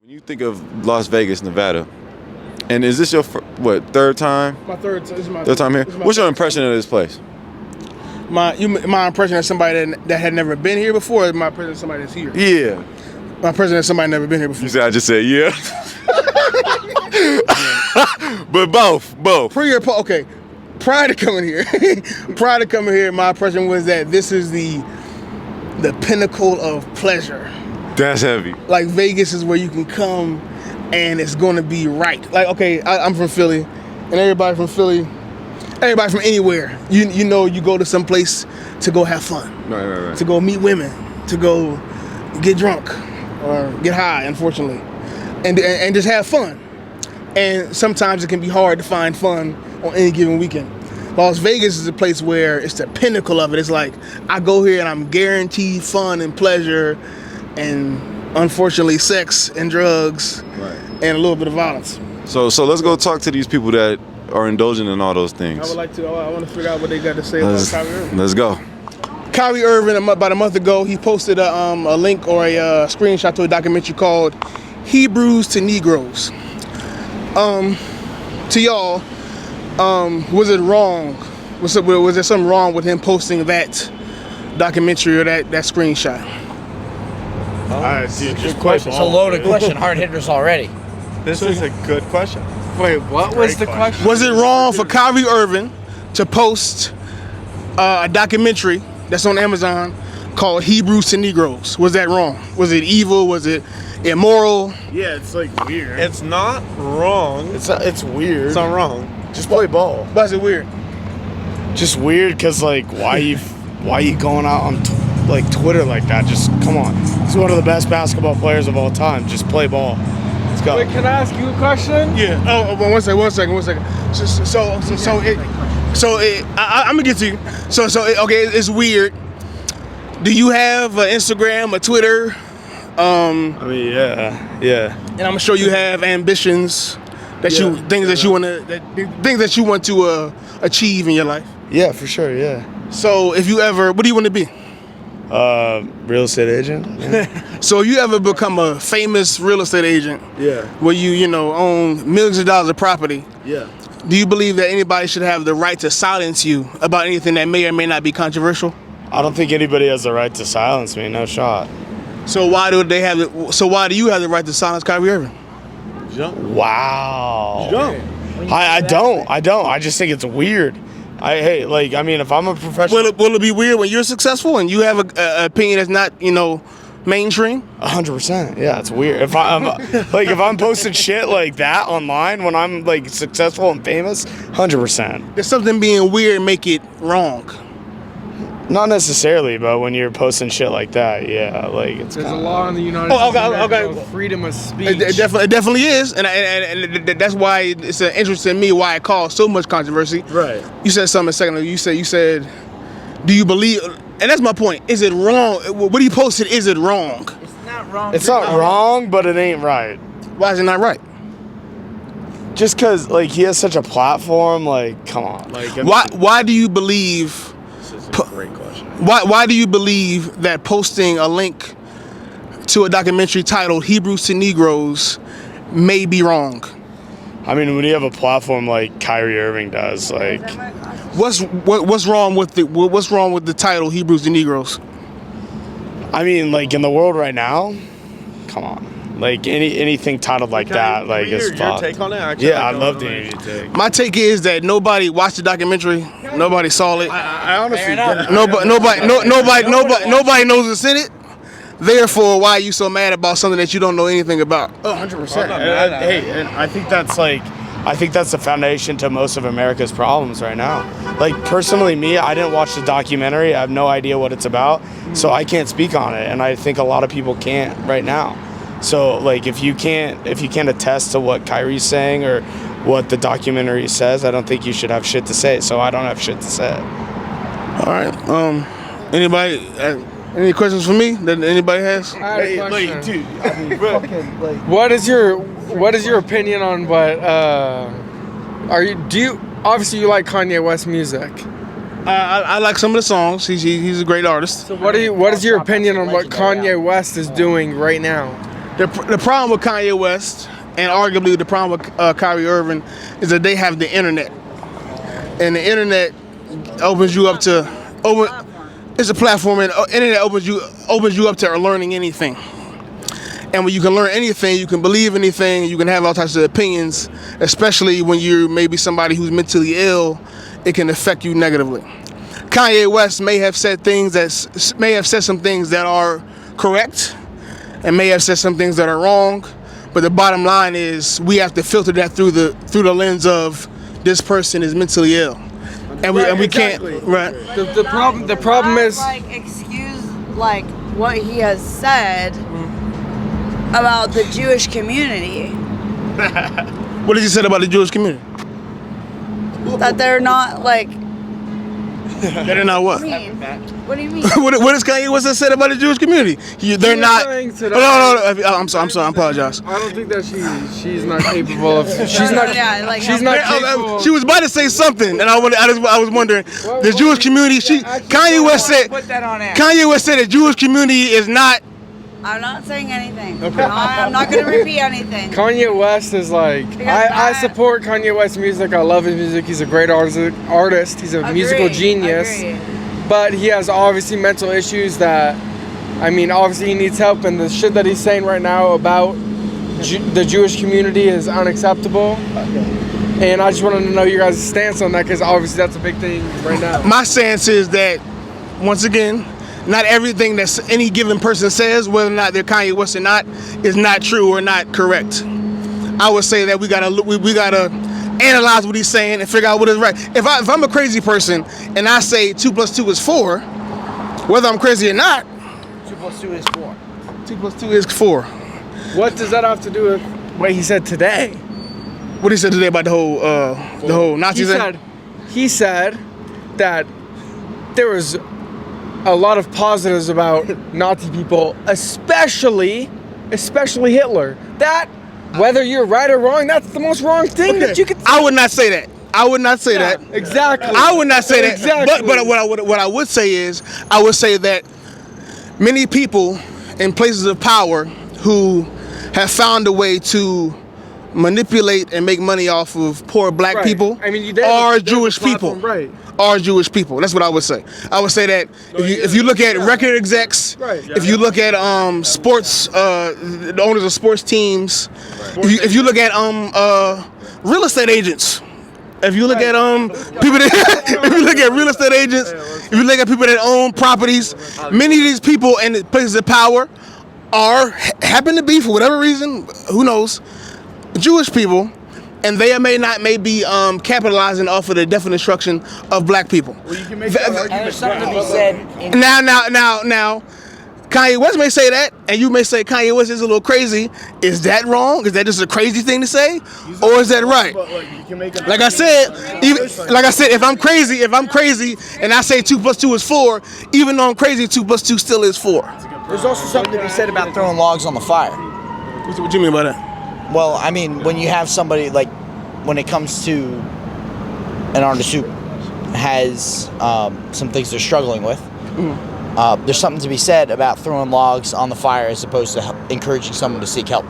You think of Las Vegas, Nevada, and is this your third time? My third. This is my third time here. What's your impression of this place? My impression of somebody that had never been here before, or my impression of somebody that's here? Yeah. My impression of somebody never been here before. You said I just said yeah. But both. Okay. Prior to coming here, my impression was that this is the pinnacle of pleasure. That's heavy. Like Vegas is where you can come and it's gonna be right. Like, okay, I'm from Philly, and everybody from Philly, everybody from anywhere, you know, you go to some place to go have fun. Right. To go meet women, to go get drunk or get high, unfortunately, and just have fun. And sometimes it can be hard to find fun on any given weekend. Las Vegas is a place where it's the pinnacle of it. It's like, I go here and I'm guaranteed fun and pleasure and, unfortunately, sex and drugs, right, and a little bit of violence. So let's go talk to these people that are indulging in all those things. I want to figure out what they got to say about Kyrie Irving. Let's go. Kyrie Irving, about a month ago, he posted a link or a screenshot to a documentary called Hebrews to Negroes. To y'all, was it wrong? Was there something wrong with him posting that documentary or that screenshot? Good question. It's a loaded question. Hard hitters already. This is a good question. Wait, what was the question? Was it wrong for Kyrie Irving to post a documentary that's on Amazon called Hebrews to Negroes? Was that wrong? Was it evil? Was it immoral? Yeah, it's like weird. It's not wrong. It's weird. It's not wrong. Just play ball. Why is it weird? Just weird because, like, why you going out on Twitter like that? Just come on. He's one of the best basketball players of all time. Just play ball. Let's go. Wait, can I ask you a question? Yeah. Oh, one second. I'm gonna get to you. Okay, it's weird. Do you have an Instagram, a Twitter? I mean, yeah. And I'm sure you have ambitions things that you want to achieve in your life. Yeah, for sure. Yeah. So what do you want to be? Real estate agent. Yeah. So you ever become a famous real estate agent? Yeah. Where you own millions of dollars of property? Yeah. Do you believe that anybody should have the right to silence you about anything that may or may not be controversial? I don't think anybody has the right to silence me. No shot. So why do you have the right to silence Kyrie Irving? Wow. I don't. I just think it's weird. If I'm a professional... Will it be weird when you're successful and you have an opinion that's not, mainstream? 100%. Yeah, it's weird. If I'm posting shit like that online when I'm successful and famous, 100%. Does something being weird make it wrong? Not necessarily, but when you're posting shit like that, yeah, it's. There's a law in the United States of freedom of speech. It definitely is, and that's why it's an interest in me why it caused so much controversy. Right. You said something a second ago. You said, do you believe? And that's my point. Is it wrong? What he posted, is it wrong? It's not wrong. It's not wrong, but it ain't right. Why is it not right? Just because he has such a platform. Come on. Why do you believe? Great question. Why do you believe that posting a link to a documentary titled Hebrews to Negroes may be wrong? I mean, when you have a platform like Kyrie Irving does, what's wrong with the title Hebrews to Negroes? I mean, in the world right now, come on. Anything titled like that, is fucked. Your take on it? I'd love to hear your take. My take is that nobody watched the documentary. Nobody saw it. I honestly Nobody knows it's in it. Therefore, why are you so mad about something that you don't know anything about? 100%. And I think that's the foundation to most of America's problems right now. Personally, me, I didn't watch the documentary. I have no idea what it's about, so I can't speak on it. And I think a lot of people can't right now. So if you can't attest to what Kyrie's saying or what the documentary says, I don't think you should have shit to say. So I don't have shit to say. All right. Anybody? Any questions for me that anybody has? I had a question. What is your opinion on what? Obviously you like Kanye West music? I like some of the songs. He's a great artist. So what is your opinion on what Kanye West is doing right now? The problem with Kanye West and arguably the problem with Kyrie Irving is that they have the internet, and the internet opens you up to it's a platform, and internet opens you up to learning anything. And when you can learn anything, you can believe anything, you can have all types of opinions, especially when you're maybe somebody who's mentally ill, it can affect you negatively. Kanye West may have said some things that are correct, and may have said some things that are wrong, but the bottom line is we have to filter that through the lens of this person is mentally ill, and we can't. Right. The problem is like excuse like what he has said about the Jewish community. What did you say about the Jewish community? That they're not like. They're not what? What do you mean? What has Kanye West said about the Jewish community? They're not. No. I'm sorry. I apologize. I don't think that she's not capable of. She's not. Yeah, like she's not capable. She was about to say something, and I was wondering. The Jewish community. Kanye West said. Put that on air. Kanye West said the Jewish community is not. I'm not saying anything. Okay. I'm not going to repeat anything. Kanye West is like, I support Kanye West's music. I love his music. He's a great artist. He's a musical genius. But he has obviously mental issues that, I mean, obviously he needs help. And the shit that he's saying right now about the Jewish community is unacceptable. And I just wanted to know your guys' stance on that, because obviously that's a big thing right now. My stance is that, once again, not everything that any given person says, whether or not they're Kanye West or not, is not true or not correct. I would say that we gotta analyze what he's saying and figure out what is right. If I'm a crazy person and I say 2 + 2 is 4, whether I'm crazy or not, 2 + 2 is 4. 2 + 2 is 4. What does that have to do with what he said today? What he said today about the whole Nazi thing? He said that there was a lot of positives about Nazi people, especially Hitler. That, whether you're right or wrong, that's the most wrong thing that you could say. I would not say that. Exactly. I would not say that. Exactly. But what I would say is, I would say that many people in places of power who have found a way to manipulate and make money off of poor black people are Jewish people. Right. Are Jewish people. That's what I would say. I would say that if you look at record execs, if you look at sports, the owners of sports teams, if you look at real estate agents, if you look at people that if you look at real estate agents, if you look at people that own properties, many of these people in places of power happen to be, for whatever reason, who knows, Jewish people. And they may be capitalizing off of the death and destruction of black people. Well, you can make that argument. And there's something to be said. Now, Kanye West may say that, and you may say Kanye West is a little crazy. Is that wrong? Is that just a crazy thing to say, or is that right? Like I said, if I'm crazy, and I say 2 + 2 is 4, even though I'm crazy, 2 + 2 still is 4. There's also something to be said about throwing logs on the fire. What do you mean by that? Well, I mean, when you have somebody, like, when it comes to an artist who has some things they're struggling with, there's something to be said about throwing logs on the fire as opposed to encouraging someone to seek help.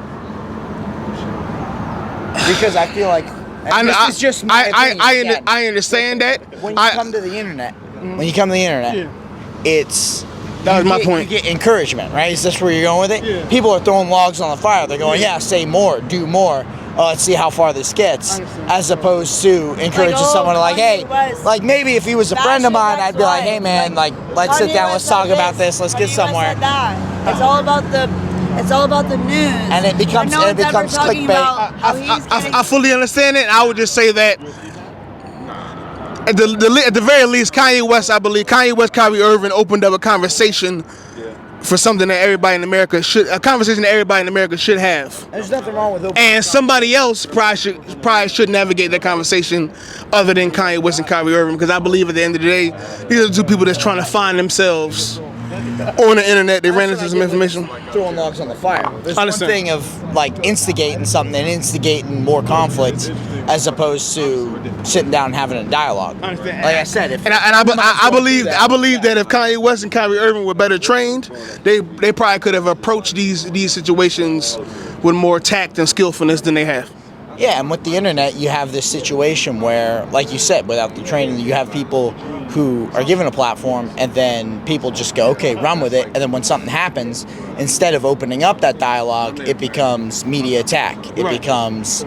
Because I feel like, this is just my opinion. I understand that. When you come to the internet, it's... That was my point. You get encouragement, right? Is this where you're going with it? Yeah. People are throwing logs on the fire. They're going, say more, do more. Let's see how far this gets. As opposed to encouraging someone like, hey, like maybe if he was a friend of mine, I'd be like, hey man, like let's sit down, let's talk about this, let's get somewhere. It's all about the news. And it becomes clickbait. I fully understand it. I would just say that at the very least, Kanye West, Kyrie Irving opened up a conversation for something that everybody in America should have. There's nothing wrong with opening. And somebody else probably should navigate that conversation other than Kanye West and Kyrie Irving, because I believe at the end of the day, these are the two people that's trying to find themselves on the internet. They ran into some information. Throwing logs on the fire. There's I one understand. thing of like instigating something and instigating more conflict as opposed to sitting down and having a dialogue. Like I said, if I believe that if Kanye West and Kyrie Irving were better trained, they probably could have approached these situations with more tact and skillfulness than they have. yeah, and with the internet, you have this situation where, like you said, without the training, you have people who are given a platform and then people just go, okay, run with it. And then when something happens, instead of opening up that dialogue, it becomes media attack. It becomes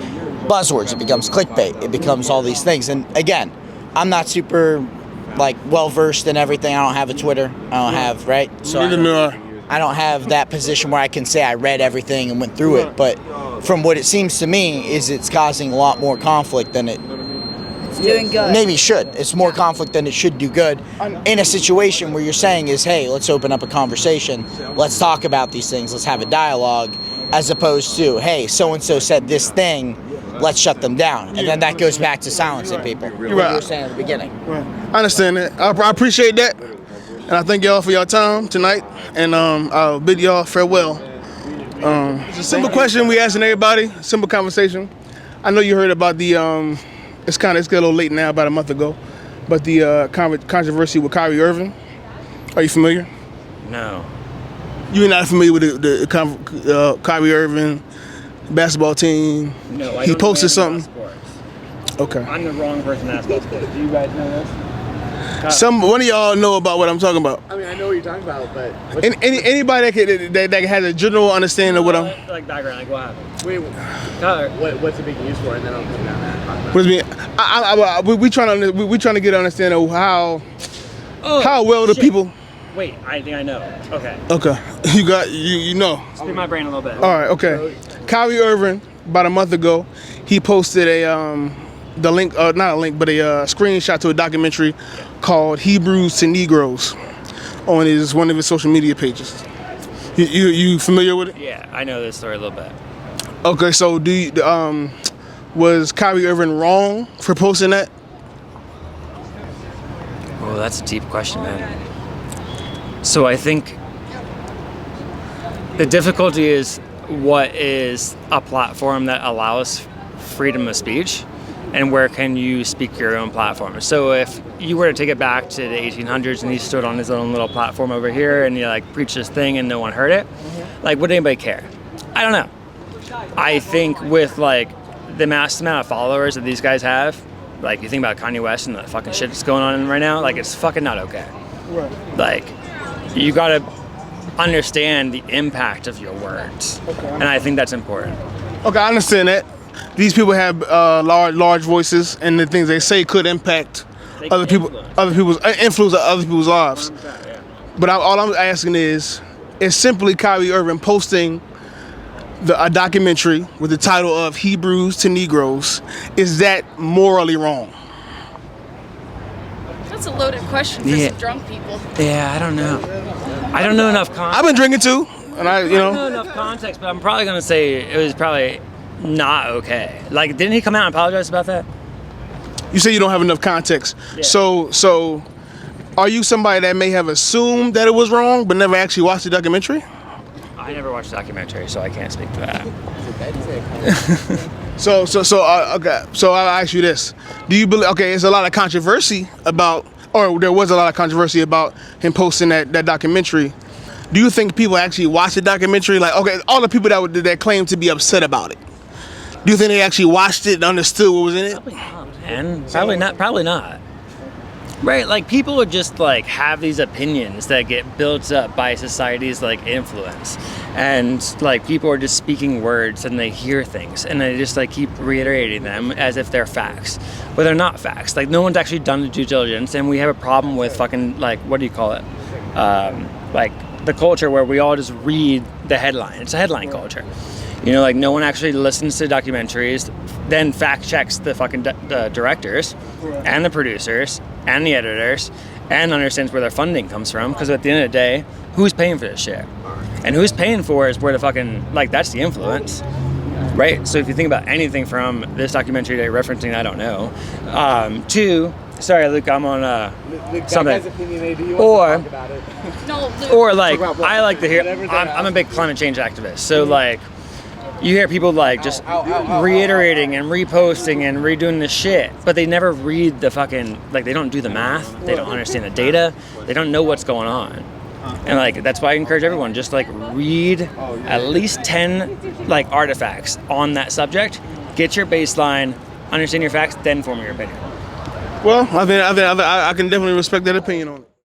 buzzwords. It becomes clickbait. It becomes all these things. And again, I'm not super like well versed in everything. I don't have a Twitter. I don't have, right? So I don't have that position where I can say I read everything and went through it. But from what it seems to me is it's causing a lot more conflict than it doing good. maybe should. It's more conflict than it should do good in a situation where you're saying is, hey, let's open up a conversation. Let's talk about these things. Let's have a dialogue, as opposed to, hey, so-and-so said this thing. Let's shut them down. And then that goes back to silencing people. Like you were saying at the beginning. I understand that. I appreciate that. And I thank y'all for your time tonight. And I'll bid y'all farewell. It's a simple question we asking everybody. Simple conversation. I know you heard about the it's a little late now, about a month ago, but the controversy with Kyrie Irving. Are you familiar? No. You're not familiar with the Kyrie Irving basketball team? No, I he don't posted know anything something. about sports. Okay. I'm the wrong person to ask about sports. Do you guys know this? One of y'all know about what I'm talking about. I mean, I know what you're talking about, but Anybody that has a general understanding of what I'm. Like background, like what happened? wait, what's it being used for? And then I'll come down there and talk about What does it mean? We trying to get an understanding of how well the people. Wait, I think I know. Okay. Okay, you know. Spin my brain a little bit. All right, okay. Kyrie Irving, about a month ago, he posted a screenshot to a documentary called Hebrews to Negroes on one of his social media pages. You familiar with it? Yeah, I know this story a little bit. Okay, so was Kyrie Irving wrong for posting that? Oh, that's a deep question, man. So I think the difficulty is, what is a platform that allows freedom of speech, and where can you speak your own platform? So if you were to take it back to the 1800s and he stood on his own little platform over here and he like preached this thing and no one heard it, like would anybody care? I don't know. I think with like the mass amount of followers that these guys have, like you think about Kanye West and the fucking shit that's going on right now, like it's fucking not okay. Right. Like you gotta understand the impact of your words. Okay. And I think that's important. Okay, I understand that. These people have large voices, and the things they say could impact other people's influence other people's lives. But all I'm asking is simply Kyrie Irving posting a documentary with the title of Hebrews to Negroes, is that morally wrong? That's a loaded question for some drunk people. Yeah, I don't know. I don't know enough context. I've been drinking too, and I don't know enough context, but I'm probably gonna say it was probably not okay. Like, didn't he come out and apologize about that? You say you don't have enough context. Yeah. So are you somebody that may have assumed that it was wrong, but never actually watched the documentary? I never watched the documentary, so I can't speak to that. Okay. So I'll ask you this: do you believe? Okay, there's a lot of controversy about, or there was a lot of controversy about him posting that documentary. Do you think people actually watched the documentary? Like, okay, all the people that claim to be upset about it, do you think they actually watched it and understood what was in it? Probably not, man. Probably not. Right, like people would just like have these opinions that get built up by society's like influence, and like people are just speaking words and they hear things and they just like keep reiterating them as if they're facts, but they're not facts. Like no one's actually done the due diligence, and we have a problem with fucking like, what do you call it? Like the culture where we all just read the headline. It's a headline culture. You know, like no one actually listens to documentaries, then fact checks the fucking directors and the producers and the editors and understands where their funding comes from. Because at the end of the day, who's paying for this shit? And who's paying for is where the fucking, like, that's the influence, right? So if you think about anything from this documentary that you're referencing, I don't know, to sorry, Luke, I'm on Luke, something. that guy's opinionated. You Or- want to talk about it. No, Luke. Or like, Talk about I like to hear. whatever they're I'm a big climate change activist, so like, you hear people like just reiterating and reposting and redoing the shit, but they never read the fucking, like, they don't do the math, they don't understand the data, they don't know what's going on. And like, that's why I encourage everyone, just like read at least 10 like artifacts on that subject, get your baseline, understand your facts, then form your opinion. Well, I can definitely respect that opinion on it.